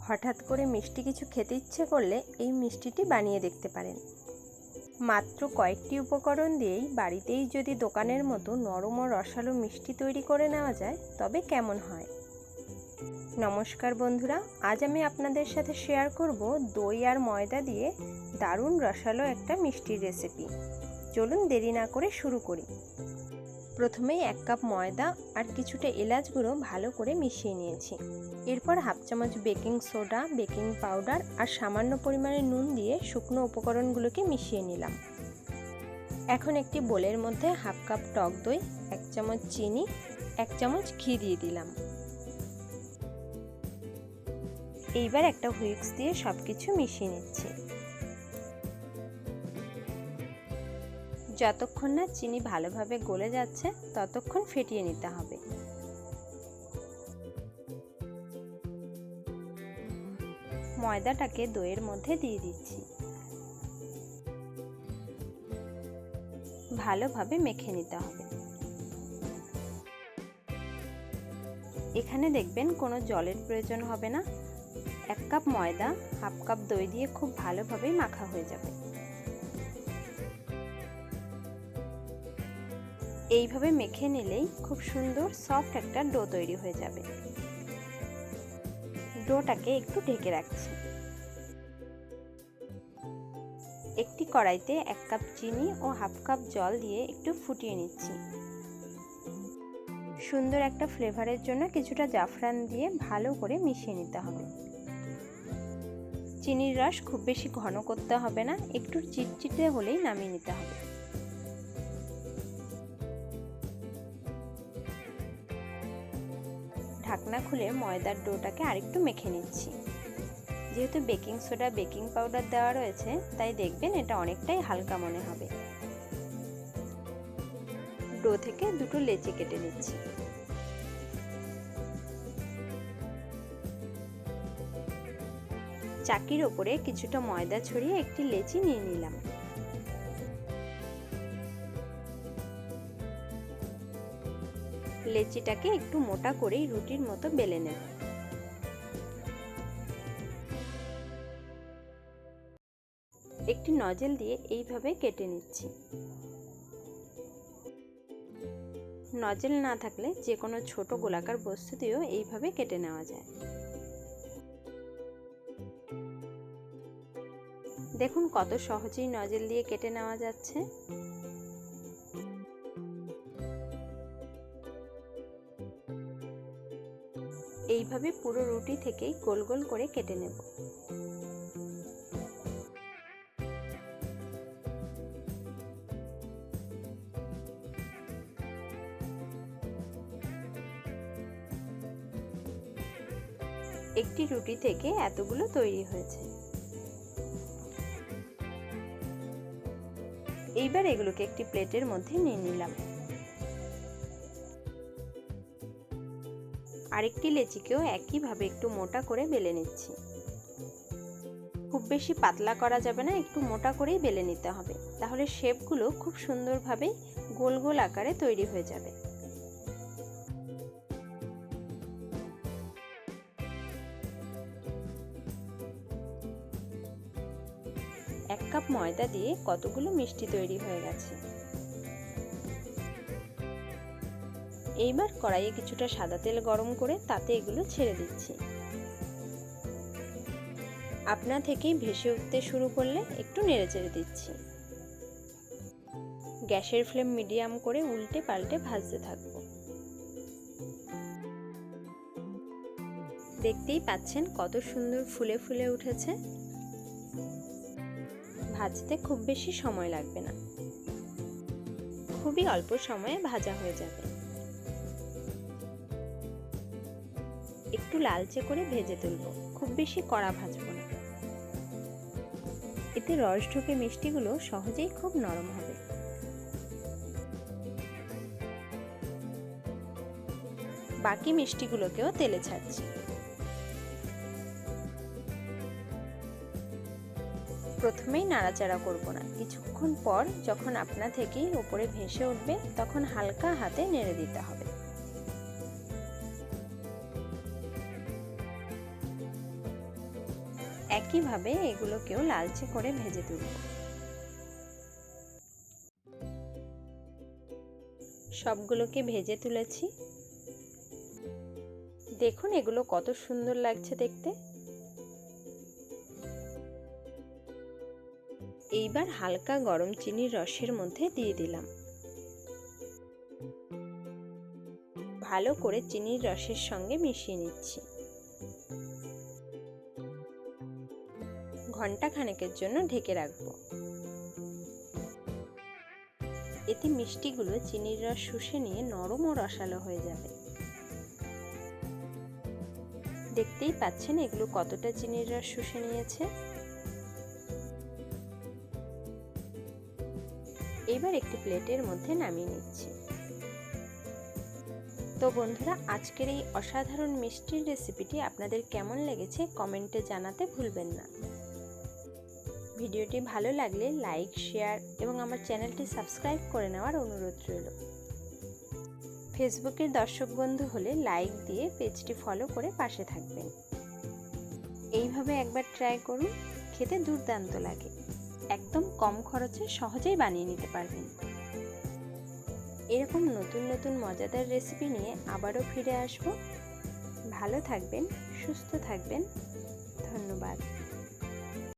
হঠাৎ করে মিষ্টি কিছু খেতে ইচ্ছে করলে এই মিষ্টিটি বানিয়ে দেখতে পারেন। মাত্র কয়েকটি উপকরণ দিয়েই বাড়িতেই যদি দোকানের মতো নরম ও রসালো মিষ্টি তৈরি করে নেওয়া যায় তবে কেমন হয়। নমস্কার বন্ধুরা, আজ আমি আপনাদের সাথে শেয়ার করব দই আর ময়দা দিয়ে দারুণ রসালো একটা মিষ্টির রেসিপি। চলুন দেরি না করে শুরু করি। প্রথমেই 1 কাপ ময়দা আর কিছুটা এলাচ গুঁড়ো ভালো করে মিশিয়ে নিয়েছি। এরপর হাফ চামচ বেকিং সোডা, বেকিং পাউডার আর সামান্য পরিমাণে নুন দিয়ে শুকনো উপকরণগুলোকে মিশিয়ে নিলাম। এখন একটি বোলের মধ্যে হাফ কাপ টক দই, 1 চামচ চিনি, 1 চামচ ঘি দিয়ে দিলাম। এইবার একটা হুইস্ক দিয়ে সবকিছু মিশিয়ে নিচ্ছি। যতক্ষণ না চিনি ভালোভাবে গলে যাচ্ছে ততক্ষণ ফেটিয়ে নিতে হবে। ময়দাটাকে দইয়ের মধ্যে দিয়ে দিচ্ছি। ভালোভাবে মেখে নিতে হবে। এখানে দেখবেন কোনো জলের প্রয়োজন হবে না। 1 কাপ ময়দা, হাফ কাপ দই দিয়ে খুব ভালোভাবে মাখা হয়ে যাবে। এইভাবে মেখে নিলেই খুব সুন্দর সফট একটা ডো তৈরি হয়ে যাবে। ডোটাকে একটু ঢেকে রাখছি। একটি কড়াইতে 1 কাপ চিনি ও হাফ কাপ জল দিয়ে একটু ফুটিয়ে নিচ্ছি। সুন্দর একটা ফ্লেভারের জন্য কিছুটা জাফরান দিয়ে ভালো করে মিশিয়ে নিতে হবে। চিনির রস খুব বেশি ঘন করতে হবে না, একটু চিটচিটে হলেই নামিয়ে নিতে হবে। ঢাকনা খুলে ময়দার ডোটাকে আরেকটু মেখে নিচ্ছি। যেহেতু বেকিং সোডা, বেকিং পাউডার দেওয়া রয়েছে তাই দেখবেন এটা অনেকটাই হালকা মনে হবে। ডো থেকে দুটো লেচি কেটে নিচ্ছি। চাকির ওপরে কিছুটা ময়দা ছড়িয়ে একটি লেচি নিয়ে নিলাম। লেচিটাকে একটু মোটা করেই রুটির মতো বেলে নেব। একটি নজেল দিয়ে এইভাবে কেটে নিচ্ছি। নজেল না থাকলে যে কোনো ছোট গোলাকার বস্তু দিয়েও এইভাবে কেটে নেওয়া যায়। দেখুন কত সহজেই নজেল দিয়ে কেটে নেওয়া যাচ্ছে। এইভাবে পুরো রুটি থেকেই গোল গোল করে কেটে নেব। একটি রুটি থেকে এতগুলো তৈরি হয়েছে। এইবার এগুলোকে একটি প্লেটের মধ্যে নিয়ে নিলাম। আরেকটি লেচিকেও একইভাবে একটু মোটা করে বেলে নিচ্ছি। খুব বেশি পাতলা করা যাবে না, একটু মোটা করেই বেলে নিতে হবে, তাহলে শেপগুলো খুব সুন্দরভাবে গোল গোল আকারে তৈরি হয়ে যাবে। এক কাপ ময়দা দিয়ে কতগুলো মিষ্টি তৈরি হয়ে গেছে। এইবার কড়াইয়ে কিছুটা সাদা তেল গরম করে তাতে এগুলো ছেড়ে দিচ্ছি। আপনা থেকেই ভেসে উঠতে শুরু করলে একটু নেড়েচেড়ে দিচ্ছি। গ্যাসের ফ্লেম মিডিয়াম করে উল্টে পাল্টে ভাজতে থাকব। দেখতেই পাচ্ছেন কত সুন্দর ফুলে ফুলে উঠেছে। ভাজতে খুব বেশি সময় লাগবে না, খুবই অল্প সময়ে ভাজা হয়ে যাবে। একটু লালচে করে ভেজে তুলব, খুব বেশি কড়া ভাজবো না। এতে রস ঢুকে মিষ্টিগুলো সহজেই খুব নরম হবে। বাকি মিষ্টিগুলোকেও তেলে ছাড়ছি। প্রথমেই নাড়াচাড়া করব না, কিছুক্ষণ পর যখন আপনা থেকেই উপরে ভেসে উঠবে তখন হালকা হাতে নেড়ে দিতে হবে। একইভাবে এগুলোকেও লালচে করে ভেজে তুলব। সবগুলোকে ভেজে তুলেছি। দেখুন এগুলো কত সুন্দর লাগছে দেখতে। এইবার হালকা গরম চিনির রসের মধ্যে দিয়ে দিলাম। ভালো করে চিনির রসের সঙ্গে মিশিয়ে নিচ্ছি। ঘন্টা খানেকের জন্য ঢেকে রাখবো। এতে মিষ্টিগুলো চিনির রস শুষে নিয়ে নরম ও রসালো হয়ে যাবে। দেখতেই পাচ্ছেন এগুলো কতটা চিনির রস শুষে নিয়েছে। এবার একটি প্লেটের মধ্যে নামিয়ে নিচ্ছি। তো বন্ধুরা, আজকের এই অসাধারণ মিষ্টির রেসিপিটি আপনাদের কেমন লেগেছে কমেন্টে জানাতে ভুলবেন না। ভিডিওটি ভালো লাগলে লাইক, শেয়ার এবং আমার চ্যানেলটি সাবস্ক্রাইব করে নেওয়ার অনুরোধ রইল। ফেসবুকের দর্শক বন্ধু হলে লাইক দিয়ে পেজটি ফলো করে পাশে থাকবেন। এইভাবে একবার ট্রাই করুন, খেতে দুর্দান্ত লাগে। একদম কম খরচে সহজেই বানিয়ে নিতে পারবেন। এরকম নতুন নতুন মজাদার রেসিপি নিয়ে আবারও ফিরে আসব। ভালো থাকবেন, সুস্থ থাকবেন। ধন্যবাদ।